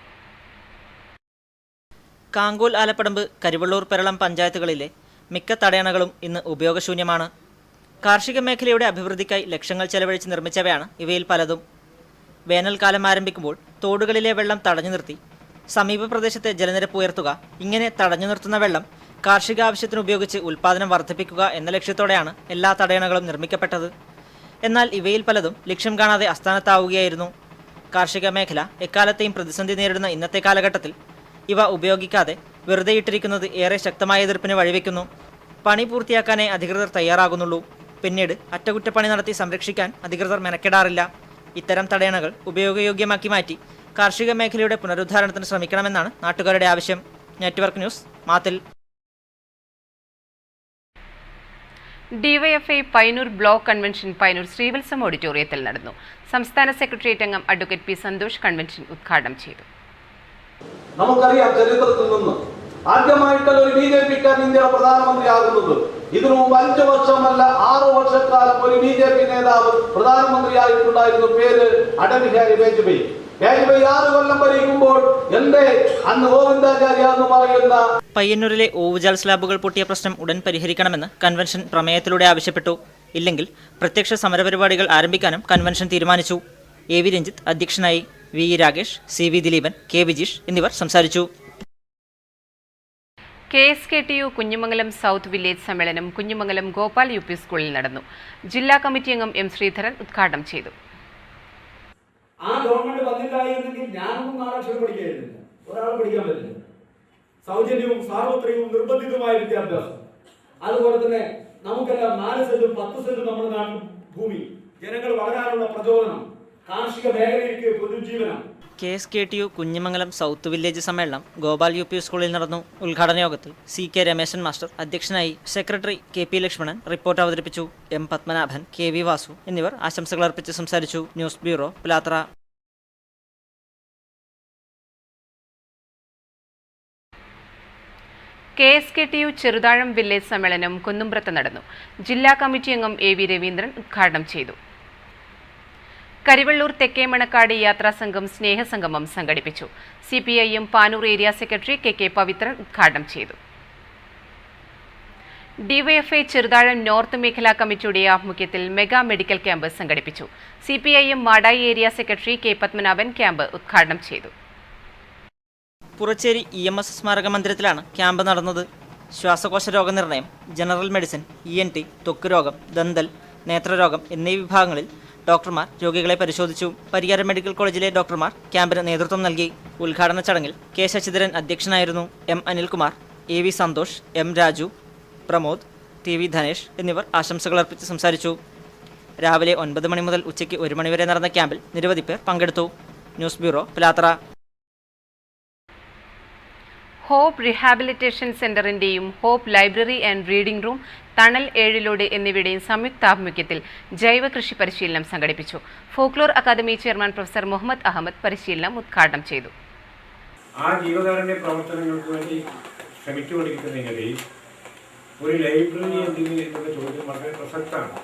കാങ്കോൽ, ആലപ്പടമ്പ്, കരിവള്ളൂർ, പെരളം പഞ്ചായത്തുകളിലെ മിക്ക തടയണകളും ഇന്ന് ഉപയോഗശൂന്യമാണ്. കാർഷിക മേഖലയുടെ അഭിവൃദ്ധിക്കായി ലക്ഷങ്ങൾ ചെലവഴിച്ച് നിർമ്മിച്ചവയാണ് ഇവയിൽ പലതും. വേനൽക്കാലം ആരംഭിക്കുമ്പോൾ തോടുകളിലെ വെള്ളം തടഞ്ഞു നിർത്തി സമീപ പ്രദേശത്തെ ജലനിരപ്പ് ഉയർത്തുക, ഇങ്ങനെ തടഞ്ഞു നിർത്തുന്ന വെള്ളം കാർഷിക ആവശ്യത്തിന് ഉപയോഗിച്ച് ഉൽപ്പാദനം വർദ്ധിപ്പിക്കുക എന്ന ലക്ഷ്യത്തോടെയാണ് എല്ലാ തടയണകളും നിർമ്മിക്കപ്പെട്ടത്. എന്നാൽ ഇവയിൽ പലതും ലക്ഷ്യം കാണാതെ അസ്ഥാനത്താവുകയായിരുന്നു. കാർഷിക മേഖല എക്കാലത്തെയും പ്രതിസന്ധി നേരിടുന്ന ഇന്നത്തെ കാലഘട്ടത്തിൽ ഇവ ഉപയോഗിക്കാതെ വെറുതെ ഇട്ടിരിക്കുന്നത് ഏറെ ശക്തമായ എതിർപ്പിന് വഴിവെക്കുന്നു. പണി പൂർത്തിയാക്കാനേ അധികൃതർ തയ്യാറാകുന്നുള്ളൂ. പിന്നീട് അറ്റകുറ്റപ്പണി നടത്തി സംരക്ഷിക്കാൻ അധികൃതർ മെനക്കെടാറില്ല. ഇത്തരം തടയണകൾ ഉപയോഗയോഗ്യമാക്കി മാറ്റി കാർഷിക മേഖലയുടെ പുനരുദ്ധാരണത്തിന് ശ്രമിക്കണമെന്നാണ് നാട്ടുകാരുടെ ആവശ്യം. Network news, Mathil. DYFI Payyanur block convention Payyanur Srivalsam ഓഡിറ്റോറിയത്തിൽ നടന്നു. സംസ്ഥാന സെക്രട്ടേറിയറ്റ് അംഗം അഡ്വക്കേറ്റ് പി സന്തോഷ് കൺവെൻഷൻ ഉദ്ഘാടനം ചെയ്തു. നമുക്കറിയാം, ചരിത്രത്തിൽ നിന്ന് ആദ്യമായിട്ടുള്ള ഒരു BJP-ക്കാരൻ ഇന്ത്യയുടെ പ്രധാനമന്ത്രിയാകുന്നത്. ഇതിനു മുമ്പ് 5 വർഷമല്ല 6 വർഷക്കാലം ഒരു BJP നേതാവ് പ്രധാനമന്ത്രിയായിട്ടുണ്ടായിരുന്നു. പേര് അടൽ ബിഹാരി വാജ്പേയി. 6 കൊല്ലം ഭരിക്കുമ്പോൾ എന്റെ അന്ന് ഗോവിന്ദാചാര്യ എന്ന് പറയുന്ന പയ്യന്നൂരിലെ ഓവുചാൽ സ്ലാബുകൾ പൊട്ടിയ പ്രശ്നം ഉടൻ പരിഹരിക്കണമെന്ന് കൺവെൻഷൻ പ്രമേയത്തിലൂടെ ആവശ്യപ്പെട്ടു. ഇല്ലെങ്കിൽ പ്രത്യക്ഷ സമരപരിപാടികൾ ആരംഭിക്കാനും കൺവെൻഷൻ തീരുമാനിച്ചു. AV രഞ്ജിത്ത് അധ്യക്ഷനായി. VE Rakesh, CV Dileepan, K Vijeesh എന്നിവർ സംസാരിച്ചു. KSKTU കുഞ്ഞിമംഗലം സൗത്ത് വില്ലേജ് സമ്മേളനം കുഞ്ഞിമംഗലം ഗോപാൽ UP സ്കൂളിൽ നടന്നു. ജില്ലാ കമ്മിറ്റി അംഗം M ശ്രീധരൻ ഉദ്ഘാടനം ചെയ്തു. ആ ഗവൺമെന്റ് വന്നില്ലായിരുന്നെങ്കിൽ ഞാനൊന്നും നാലക്ഷരം പഠിക്കായിരുന്നില്ല. ഒരാൾ പഠിക്കാൻ പറ്റില്ല. സൗജന്യവും സാർവത്രികവും നിർബന്ധിതമായ വിദ്യാഭ്യാസം. അതുപോലെ തന്നെ നമുക്കെല്ലാം 4 സെന്റും 10 സെന്റും നമ്മുടെ നാട്ടിൽ ഭൂമി, ജനങ്ങൾ വളരാനുള്ള പ്രചോദനം, കാർഷിക മേഖലയിലേക്ക് പുനരുജ്ജീവനം. KSKTU കുഞ്ഞിമംഗലം സൗത്ത് വില്ലേജ് സമ്മേളനം ഗോപാൽ UP സ്കൂളിൽ നടന്നു. ഉദ്ഘാടന യോഗത്തിൽ CK രമേശൻ മാസ്റ്റർ അധ്യക്ഷനായി. സെക്രട്ടറി KP ലക്ഷ്മണൻ റിപ്പോർട്ട് അവതരിപ്പിച്ചു. M പത്മനാഭൻ, KV വാസു എന്നിവർ ആശംസകൾ അർപ്പിച്ച് സംസാരിച്ചു. News bureau, Pilathara. KSKTU Cheruthazham village സമ്മേളനം കുന്നുംപ്രത്ത് നടന്നു. ജില്ലാ കമ്മിറ്റി അംഗം AV രവീന്ദ്രൻ ഉദ്ഘാടനം ചെയ്തു. കരിവള്ളൂർ തെക്കേ മണക്കാട് യാത്രാസംഘം സ്നേഹസംഗമം സംഘടിപ്പിച്ചു. CPIM Panoor area secretary KK Pavithran ഉദ്ഘാടനം ചെയ്തു. ഡിവൈഎഫ്ഐ ചെറുതാഴം നോർത്ത് മേഖലാ കമ്മിറ്റിയുടെ ആഭിമുഖ്യത്തിൽ മെഗാ മെഡിക്കൽ ക്യാമ്പ് സംഘടിപ്പിച്ചു. CPIM Madayi area secretary K Padmanabhan camp ഉദ്ഘാടനം ചെയ്തു. പുറച്ചേരി EMS സ്മാരക മന്ദിരത്തിലാണ് ക്യാമ്പ് നടന്നത്. ശ്വാസകോശ രോഗനിർണയം, ജനറൽ മെഡിസിൻ, ENT, ത്വക്ക് രോഗം, ദന്തൽ, നേത്രരോഗം എന്നീ വിഭാഗങ്ങളിൽ ഡോക്ടർമാർ രോഗികളെ പരിശോധിച്ചു. പരിയാരം മെഡിക്കൽ കോളേജിലെ ഡോക്ടർമാർ ക്യാമ്പിന് നേതൃത്വം നൽകി. ഉദ്ഘാടന ചടങ്ങിൽ K ശശിധരൻ അധ്യക്ഷനായിരുന്നു. M Anilkumar, AV Santhosh, M Raju, Pramod, TV Dhanesh എന്നിവർ ആശംസകൾ അർപ്പിച്ച് സംസാരിച്ചു. രാവിലെ 9 മണി മുതൽ ഉച്ചയ്ക്ക് 1 മണി വരെ നടന്ന ക്യാമ്പിൽ നിരവധി പേർ പങ്കെടുത്തു. News bureau, Pilathara. Hope rehabilitation സെന്ററിന്റെയും hope library and reading room, Thanal 7 എന്നിവയുടെയും സംയുക്താഭിമുഖ്യത്തിൽ ജൈവ കൃഷി പരിശീലനം സംഘടിപ്പിച്ചു. Folklore academy chairman professor Muhammad Ahmad പരിശീലനം ഉദ്ഘാടനം ചെയ്തു. ആ ജീവകാരുണ്യ പ്രവർത്തനങ്ങൾക്ക് വേണ്ടി ശ്രമിച്ചുകൊണ്ടിരിക്കുന്നതിനിടയിൽ ഒരു ലൈബ്രറി എന്തെങ്കിലും എന്നുള്ള ചോദ്യം വളരെ പ്രസക്തമാണ്.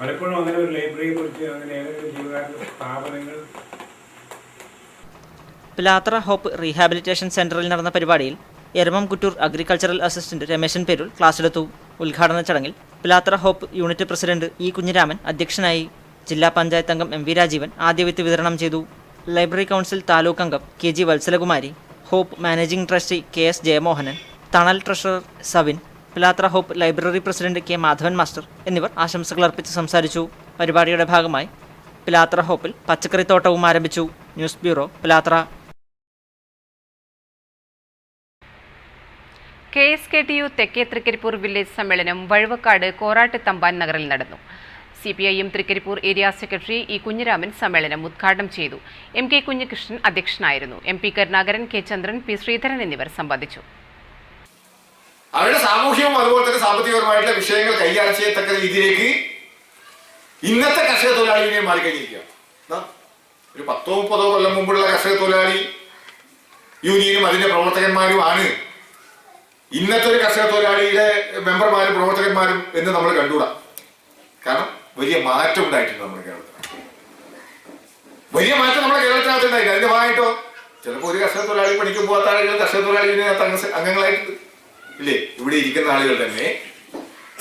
പലപ്പോഴും അങ്ങനെ ഒരു ലൈബ്രറിയെ കുറിച്ച് അങ്ങനെ ഏതെങ്കിലും ജീവകാരുണ്യ സ്ഥാപനങ്ങൾ. പിലാത്ര ഹോപ്പ് റീഹാബിലിറ്റേഷൻ സെന്ററിൽ നടന്ന പരിപാടിയിൽ Eramamkuttur agricultural assistant Rameshan Peroor class എടുത്തു. ഉദ്ഘാടന ചടങ്ങിൽ Pilathara hope unit president E Kunhiraman അധ്യക്ഷനായി. ജില്ലാ പഞ്ചായത്ത് അംഗം MV രാജീവൻ ആദ്യ വിത്ത് വിതരണം ചെയ്തു. ലൈബ്രറി കൗൺസിൽ താലൂക്ക് അംഗം KG Valsalakumari, hope managing trustee KS Jayamohanan, Thanal treasurer Savin, Pilathara hope library president K Madhavan master എന്നിവർ ആശംസകൾ അർപ്പിച്ച് സംസാരിച്ചു. പരിപാടിയുടെ ഭാഗമായി പിലാത്ര ഹോപ്പിൽ പച്ചക്കറിത്തോട്ടവും ആരംഭിച്ചു. News bureau, Pilathara. KSKTU തെക്കേ തൃക്കരിപ്പൂർ വില്ലേജ് സമ്മേളനം വഴുവക്കാട് കോറാട്ട് തമ്പാൻ നഗറിൽ നടന്നു. CPIM Trikaripur area secretary E Kunhiraman സമ്മേളനം ഉദ്ഘാടനം ചെയ്തു. MK കുഞ്ഞികൃഷ്ണൻ അധ്യക്ഷനായിരുന്നു. MP കരുണാകരൻ, K ചന്ദ്രൻ, P ശ്രീധരൻ എന്നിവർ സംബന്ധിച്ചു. അവരുടെ സാമൂഹികവും അതുപോലെ തന്നെ സാമ്പത്തികപരമായിട്ടുള്ള വിഷയങ്ങൾ കൈകാര്യം ചെയ്യത്തക്ക രീതിയിലേക്ക് ഇന്നത്തെ കർഷക തൊഴിലാളി യൂണിയൻ മാറിക്കഴിഞ്ഞിരിക്കുക. ഒരു 10-30 കൊല്ലം മുമ്പുള്ള കർഷക തൊഴിലാളി യൂണിയനും അതിന്റെ പ്രവർത്തകന്മാരുമാണ് ഇന്നത്തെ ഒരു കർഷക തൊഴിലാളിയുടെ മെമ്പർമാരും പ്രവർത്തകന്മാരും എന്ന് നമ്മൾ കണ്ടുകൂടാ. കാരണം വലിയ മാറ്റം ഉണ്ടായിട്ടുണ്ട് നമ്മുടെ കേരളത്തിൽ. വലിയ മാറ്റം നമ്മുടെ കേരളത്തിനകത്ത് ഉണ്ടായില്ല. അതിന്റെ ഭാഗമായിട്ടോ ചിലപ്പോൾ ഒരു കർഷക തൊഴിലാളി പണിക്ക് പോകാത്ത ആളുകൾ കർഷക തൊഴിലാളിനകത്ത് അംഗങ്ങളായിട്ട് ഇല്ലേ ഇവിടെ ഇരിക്കുന്ന ആളുകൾ തന്നെ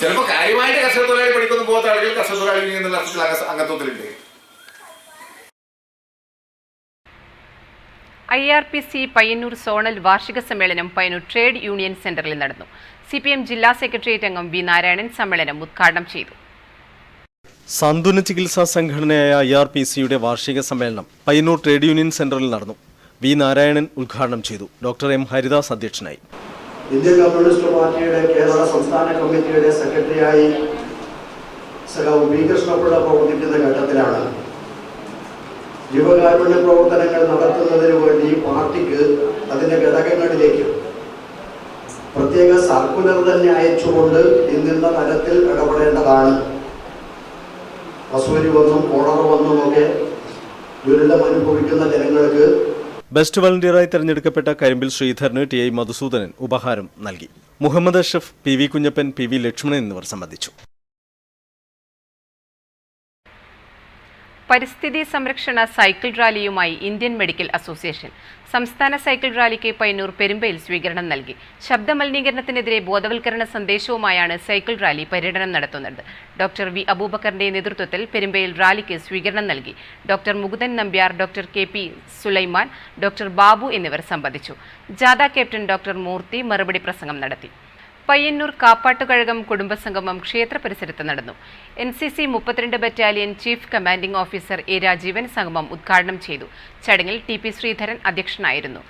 ചിലപ്പോൾ കാര്യമായിട്ട് കർഷക തൊഴിലാളി പണിക്കൊന്നും പോകാത്ത ആളുകൾ കർഷക തൊഴിലാളി എന്നുള്ള അർത്ഥത്തിൽ അംഗത്വത്തിലുണ്ട്. IRPC പയ്യന്നൂർ സോണൽ വാർഷിക സമ്മേളനം പയ്യന്നൂർ ട്രേഡ് യൂണിയൻ സെന്ററിൽ നടന്നു. CPM ജില്ലാ സെക്രട്ടേറിയറ്റ് അംഗം V നാരായണൻ സമ്മേളനം ഉദ്ഘാടനം ചെയ്തു. സാന്ത്വന ചികിത്സാ സംഘടനയായ IRPCയുടെ വാർഷിക സമ്മേളനം പയ്യന്നൂർ ട്രേഡ് യൂണിയൻ സെന്ററിൽ നടന്നു. വി നാരായണൻ ഉദ്ഘാടനം ചെയ്തു. ഡോക്ടർ എം ഹരിദാസ് അധ്യക്ഷനായി. ഇന്ത്യൻ കമ്മ്യൂണിസ്റ്റ് പാർട്ടിയുടെ കേരള സംസ്ഥാന കമ്മിറ്റിയുടെ സെക്രട്ടറിയായി സഖാവ് പി കൃഷ്ണപിള്ള പ്രവർത്തിക്കുന്ന ഘട്ടത്തിലാണ് ജീവകാരുണ്യ പ്രവർത്തനങ്ങൾ നടത്തുന്നതിന് വേണ്ടി പാർട്ടിക്ക് അതിൻ്റെ ഘടകങ്ങളിലേക്ക് പ്രത്യേക സർക്കുലർ തന്നെ അയച്ചുകൊണ്ട് ഇന്ന തരത്തിൽ ഇടപെടേണ്ടതാണ്, അസൂരി വന്നും കോളർ വന്നുമൊക്കെ ദുരിതം അനുഭവിക്കുന്ന ജനങ്ങൾക്ക്. ബെസ്റ്റ് വളണ്ടിയറായി തെരഞ്ഞെടുക്കപ്പെട്ട കരിമ്പിൽ ശ്രീധരന് ടി ഐ മധുസൂദനൻ ഉപഹാരം നൽകി. Muhammad Ashraf, P V Kunhappan, P V Lakshmanan എന്നിവർ സംബന്ധിച്ചു. പരിസ്ഥിതി സംരക്ഷണ സൈക്കിൾ റാലിയുമായി ഇന്ത്യൻ മെഡിക്കൽ അസോസിയേഷൻ. സംസ്ഥാന സൈക്കിൾ റാലിക്ക് പയ്യന്നൂർ പെരുമ്പയിൽ സ്വീകരണം നൽകി. ശബ്ദമലിനീകരണത്തിനെതിരെ ബോധവൽക്കരണ സന്ദേശവുമായാണ് സൈക്കിൾ റാലി പര്യടനം നടത്തുന്നത്. ഡോക്ടർ വി അബൂബക്കറിന്റെ നേതൃത്വത്തിൽ പെരുമ്പയിൽ റാലിക്ക് സ്വീകരണം നൽകി. Doctor Mukundan Nambiar, doctor K P Sulaiman, doctor Babu എന്നിവർ സംബന്ധിച്ചു. ജാഥ ക്യാപ്റ്റൻ ഡോക്ടർ മൂർത്തി മറുപടി പ്രസംഗം നടത്തി. പയ്യന്നൂർ കാപ്പാട്ടുകഴകം കുടുംബസംഗമം ക്ഷേത്ര പരിസരത്ത് നടന്നു. NCC 32 battalion chief commanding officer A Rajeevan സംഗമം ഉദ്ഘാടനം ചെയ്തു. ചടങ്ങിൽ TP ശ്രീധരൻ അധ്യക്ഷനായിരുന്നു.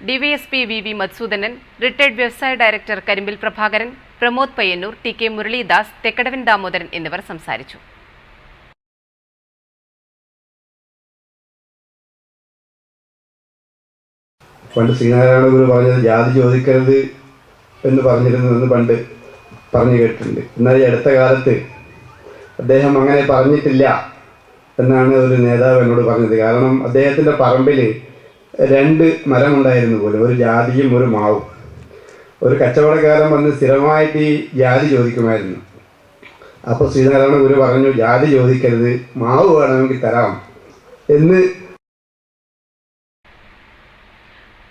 DYSP VV മധുസൂദനൻ, റിട്ടയർഡ് വ്യവസായ ഡയറക്ടർ കരിമ്പിൽ പ്രഭാകരൻ, പ്രമോദ് പയ്യന്നൂർ, TK മുരളീദാസ്, തെക്കടവൻ ദാമോദരൻ എന്നിവർ സംസാരിച്ചു. പണ്ട് ശ്രീനാരായണ ഗുരു പറഞ്ഞത് ജാതി ചോദിക്കരുത് എന്ന് പറഞ്ഞിരുന്നുവെന്ന് പണ്ട് പറഞ്ഞു കേട്ടിട്ടുണ്ട്. എന്നാൽ ഈ അടുത്ത കാലത്ത് അദ്ദേഹം അങ്ങനെ പറഞ്ഞിട്ടില്ല എന്നാണ് ഒരു നേതാവ് എന്നോട് പറഞ്ഞത്. കാരണം അദ്ദേഹത്തിൻ്റെ പറമ്പിൽ 2 മരമുണ്ടായിരുന്നു പോലും, ഒരു ജാതിയും ഒരു മാവും. ഒരു കച്ചവടക്കാരൻ വന്ന് സ്ഥിരമായിട്ട് ഈ ജാതി ചോദിക്കുമായിരുന്നു. അപ്പോൾ ശ്രീനാരായണ ഗുരു പറഞ്ഞു, ജാതി ചോദിക്കരുത്, മാവ് വേണമെങ്കിൽ തരാം എന്ന്.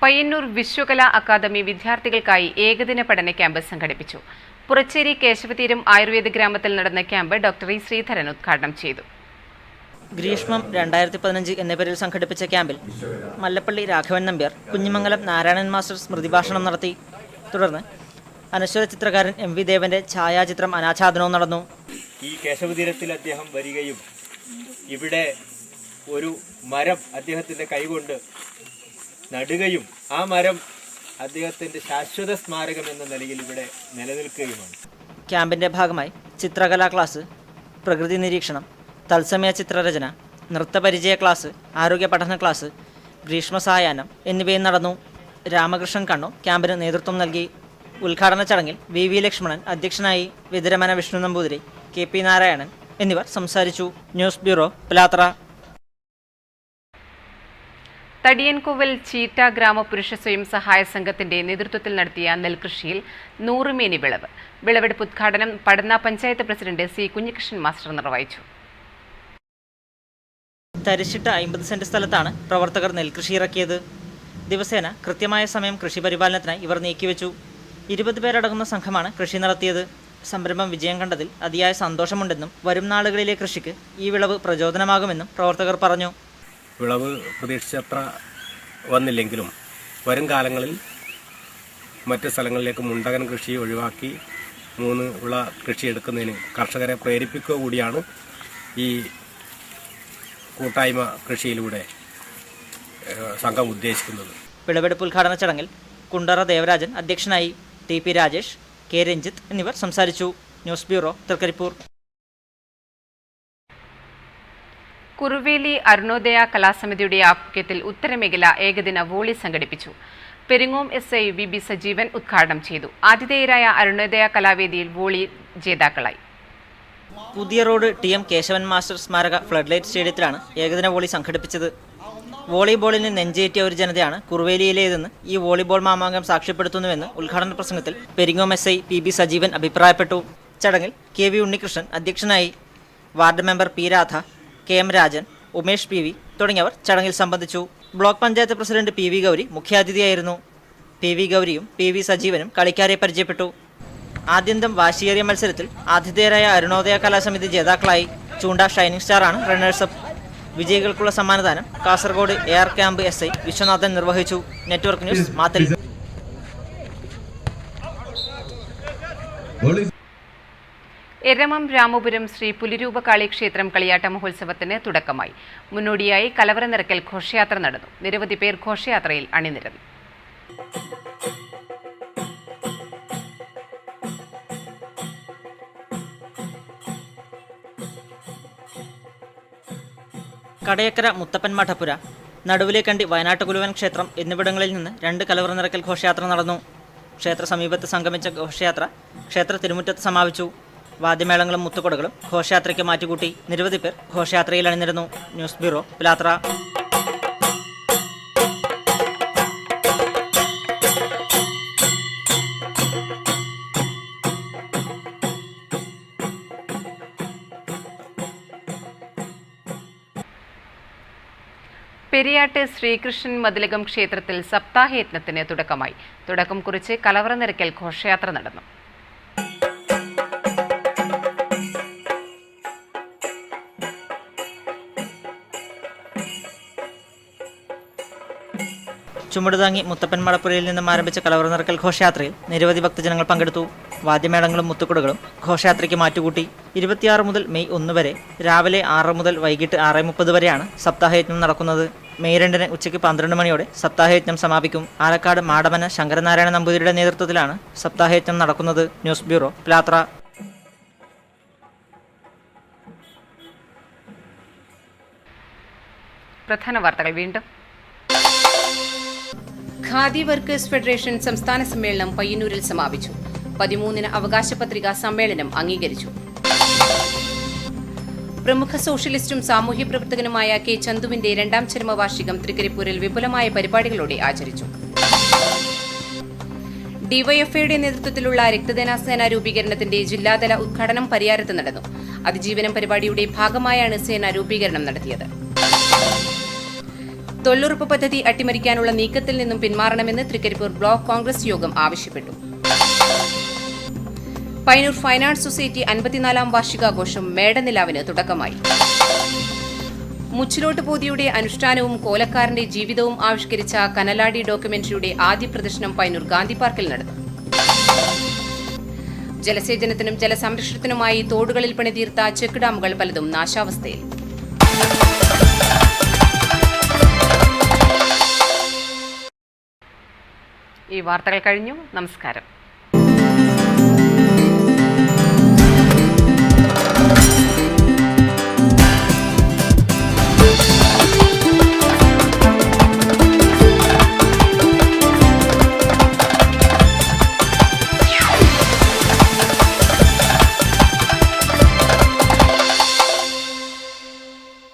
പയ്യന്നൂർ വിശ്വകലാ അക്കാദമി വിദ്യാർത്ഥികൾക്കായി ഏകദിന പഠന ക്യാമ്പ് സംഘടിപ്പിച്ചു. പുറച്ചേരി കേശവതീരം ആയുർവേദ ഗ്രാമത്തിൽ നടന്ന ക്യാമ്പ് ഡോക്ടർ ഇ ശ്രീധരൻ ഉദ്ഘാടനം ചെയ്തു. ഗ്രീഷ്മം 2015 എന്ന പേരിൽ സംഘടിപ്പിച്ച ക്യാമ്പിൽ മല്ലപ്പള്ളി രാഘവൻ നമ്പ്യാർ, കുഞ്ഞിമംഗലം നാരായണൻ മാസ്റ്റർ സ്മൃതി ഭാഷണം നടത്തി. തുടർന്ന് അനശ്വര ചിത്രകാരൻ MV ദേവന്റെ ഛായാചിത്രം അനാച്ഛാദനവും നടന്നു. ഈ കേശവതീരത്തിൽ അദ്ദേഹം വരികയും ഇവിടെ ഒരു മരം അദ്ദേഹത്തിൻ്റെ കൈകൊണ്ട് നടുകയും ആ മരം അദ്ദേഹത്തിൻ്റെ ശാശ്വത സ്മാരകം എന്ന നിലയിൽ ഇവിടെ നിലനിൽക്കുകയുമാണ്. ക്യാമ്പിൻ്റെ ഭാഗമായി ചിത്രകലാ ക്ലാസ്, പ്രകൃതി നിരീക്ഷണം, തത്സമയ ചിത്രരചന, നൃത്തപരിചയ ക്ലാസ്, ആരോഗ്യ പഠന ക്ലാസ്, ഗ്രീഷ്മസായാഹ്നം എന്നിവയും നടന്നു. രാമകൃഷ്ണൻ കണ്ണൂർ ക്യാമ്പിന് നേതൃത്വം നൽകി. ഉദ്ഘാടന ചടങ്ങിൽ VV ലക്ഷ്മണൻ അധ്യക്ഷനായി. വിതുരമന വിഷ്ണു നമ്പൂതിരി, KP നാരായണൻ എന്നിവർ സംസാരിച്ചു. News bureau, Pilathara. തടിയൻകോവിൽ ചീറ്റ ഗ്രാമപുരുഷ സ്വയം സഹായ സംഘത്തിന്റെ നേതൃത്വത്തിൽ നടത്തിയ നെൽകൃഷിയിൽ 100 മേനി വിളവ്. വിളവെടുപ്പ് ഉദ്ഘാടനം Padanna panchayat president C Kunhikrishnan master നിർവഹിച്ചു. തരിശിട്ട 50 സെന്റ് സ്ഥലത്താണ് പ്രവർത്തകർ നെൽകൃഷി ഇറക്കിയത്. ദിവസേന കൃത്യമായ സമയം കൃഷി പരിപാലനത്തിനായി ഇവർ നീക്കിവെച്ചു. 20 പേരടങ്ങുന്ന സംഘമാണ് കൃഷി നടത്തിയത്. സംരംഭം വിജയം കണ്ടതിൽ അതിയായ സന്തോഷമുണ്ടെന്നും വരും നാളുകളിലെ കൃഷിക്ക് ഈ വിളവ് പ്രചോദനമാകുമെന്നും പ്രവർത്തകർ പറഞ്ഞു. വിളവ് പ്രതീക്ഷിച്ചത്ര വന്നില്ലെങ്കിലും വരും കാലങ്ങളിൽ മറ്റ് സ്ഥലങ്ങളിലേക്ക് മുണ്ടകൻ കൃഷി ഒഴിവാക്കി 3 വിള കൃഷി എടുക്കുന്നതിന് കർഷകരെ പ്രേരിപ്പിക്കുക കൂടിയാണ് ഈ കൂട്ടായ്മ കൃഷിയിലൂടെ സംഘം ഉദ്ദേശിക്കുന്നത്. വിളവെടുപ്പ് ഉദ്ഘാടന ചടങ്ങിൽ കുണ്ടറ ദേവരാജൻ അധ്യക്ഷനായി. TP രാജേഷ്, K രഞ്ജിത്ത് എന്നിവർ സംസാരിച്ചു. News bureau, Trikaripur. കുറുവേലി അരുണോദയ കലാസമിതിയുടെ ആഭിമുഖ്യത്തിൽ ഉത്തരമേഖല ഏകദിന വോളി സംഘടിപ്പിച്ചു. പെരിങ്ങോം SI VB സജീവൻ ഉദ്ഘാടനം ചെയ്തു. ആതിഥേയരായ അരുണോദയ കലാവേദിയിൽ വോളി ജേതാക്കളായി. പുതിയ റോഡ് TM കേശവൻ മാസ്റ്റർ സ്മാരക ഫ്ലഡ് സ്റ്റേഡിയത്തിലാണ് ഏകദിന വോളി സംഘടിപ്പിച്ചത്. വോളിബോളിന് നെഞ്ചേറ്റിയ ഒരു ജനതയാണ് കുറുവേലിയിലേതെന്ന് ഈ വോളിബോൾ മാമാങ്കം സാക്ഷ്യപ്പെടുത്തുന്നുവെന്ന് ഉദ്ഘാടന പ്രസംഗത്തിൽ പെരിങ്ങോം SI PB സജീവൻ അഭിപ്രായപ്പെട്ടു. ചടങ്ങിൽ KV ഉണ്ണികൃഷ്ണൻ അധ്യക്ഷനായി. Ward member P Radha, KM Rajan, Umesh PV തുടങ്ങിയവർ ചടങ്ങിൽ സംബന്ധിച്ചു. Block panchayat president PV Gauri മുഖ്യാതിഥിയായിരുന്നു. PV ഗൗരിയും PV സജീവനും കളിക്കാരെ പരിചയപ്പെട്ടു. ആദ്യന്തം വാശിയേറിയ മത്സരത്തിൽ ആതിഥേയരായ അരുണോദയ കലാസമിതി ജേതാക്കളായി. ചൂണ്ട ഷൈനിങ് സ്റ്റാറാണ് റണ്ണേഴ്സപ്പ്. വിജയികൾക്കുള്ള സമ്മാനദാനം Kasaragod AR camp SI Viswanathan നിർവഹിച്ചു. Network news, Mathil. എരമം രാമപുരം ശ്രീ പുലിരൂപകാളി ക്ഷേത്രം കളിയാട്ട മഹോത്സവത്തിന് തുടക്കമായി. മുന്നോടിയായി കലവറ നിറയ്ക്കൽ ഘോഷയാത്ര നടന്നു. നിരവധി പേർ ഘോഷയാത്രയിൽ അണിനിരന്നു. കടയക്കര മുത്തപ്പൻ മഠപുര, നടുവിലേക്കണ്ടി വയനാട്ടുകുലുവൻ ക്ഷേത്രം എന്നിവിടങ്ങളിൽ നിന്ന് 2 കലവറ നിറയ്ക്കൽ ഘോഷയാത്ര നടന്നു. ക്ഷേത്ര സമീപത്ത് സംഗമിച്ച ഘോഷയാത്ര ക്ഷേത്ര തിരുമുറ്റത്ത് സമാപിച്ചു. വാദ്യമേളങ്ങളും മുത്തുകൊടകളും ഘോഷയാത്രയ്ക്ക് മാറ്റുകൂട്ടി. നിരവധി പേർ ഘോഷയാത്രയിൽ അണിനിരന്നു. News bureau, Pilathara. പെരിയാട്ട് ശ്രീകൃഷ്ണൻ മതിലകം ക്ഷേത്രത്തിൽ സപ്താഹയജ്ഞത്തിന് തുടക്കമായി. തുടക്കം കുറിച്ച് കലവറ നിറയ്ക്കൽ ഘോഷയാത്ര നടന്നു. ചുമടുതാങ്ങി മുത്തപ്പൻ മടപ്പുരയിൽ നിന്നും ആരംഭിച്ച കലവറ നിറയ്ക്കൽ ഘോഷയാത്രയിൽ നിരവധി ഭക്തജനങ്ങൾ പങ്കെടുത്തു. വാദ്യമേളങ്ങളും മുത്തുകുടകളും ഘോഷയാത്രയ്ക്ക് മാറ്റുകൂട്ടി. 26 മുതൽ മെയ് 1 വരെ രാവിലെ 6 മുതൽ വൈകിട്ട് 6:30 വരെയാണ് സപ്താഹയജ്ഞം നടക്കുന്നത്. മെയ് 2 ഉച്ചയ്ക്ക് 12 മണിയോടെ സപ്താഹയജ്ഞം സമാപിക്കും. ആലക്കാട് മാടമന ശങ്കരനാരായണ നമ്പൂതിരിയുടെ നേതൃത്വത്തിലാണ് സപ്താഹയജ്ഞം നടക്കുന്നത്. News bureau, Pilathara. പ്രധാന വാർത്തകൾ വീണ്ടും. ഖാദി വർക്കേഴ്സ് ഫെഡറേഷൻ സംസ്ഥാന സമ്മേളനം പയ്യന്നൂരിൽ സമാപിച്ചു. 13-ന് അവകാശ പത്രിക സമ്മേളനം അംഗീകരിച്ചു. പ്രമുഖ സോഷ്യലിസ്റ്റും സാമൂഹ്യ പ്രവർത്തകനുമായ കെ ചന്തുവിന്റെ 2ാം ചരമവാർഷികം തൃക്കരിപ്പൂരിൽ വിപുലമായ പരിപാടികളോടെ ആചരിച്ചു. ഡിവൈഎഫ്ഐയുടെ നേതൃത്വത്തിലുള്ള രക്തദാന സേന രൂപീകരണത്തിന്റെ ജില്ലാതല ഉദ്ഘാടനം പരിയാരത്ത് നടന്നു. അതിജീവനം പരിപാടിയുടെ ഭാഗമായാണ് സേന രൂപീകരണം നടത്തിയത്. തൊഴിലുറപ്പ് പദ്ധതി അട്ടിമറിക്കാനുള്ള നീക്കത്തിൽ നിന്നും പിന്മാറണമെന്ന് തൃക്കരിപ്പൂർ ബ്ലോക്ക് കോൺഗ്രസ് യോഗം ആവശ്യപ്പെട്ടു. പയ്യന്നൂർ ഫൈൻ ആർട്സ് സൊസൈറ്റി 54-ാം വാർഷികാഘോഷം മേടനിലാവിന് തുടക്കമായി. മുച്ചിലോട്ട് പോതിയുടെ അനുഷ്ഠാനവും കോലക്കാരന്റെ ജീവിതവും ആവിഷ്കരിച്ച കനലാടി ഡോക്യുമെന്ററിയുടെ ആദ്യ പ്രദർശനം പയ്യന്നൂർ ഗാന്ധി പാർക്കിൽ നടന്നു. ജലസേചനത്തിനും ജലസംരക്ഷണത്തിനുമായി തോടുകളിൽ പണിതീർത്ത ചെക്ക് ഡാമുകൾ പലതും നാശാവസ്ഥയിൽ. ഈ വാർത്തകൾ കഴിഞ്ഞു. നമസ്കാരം.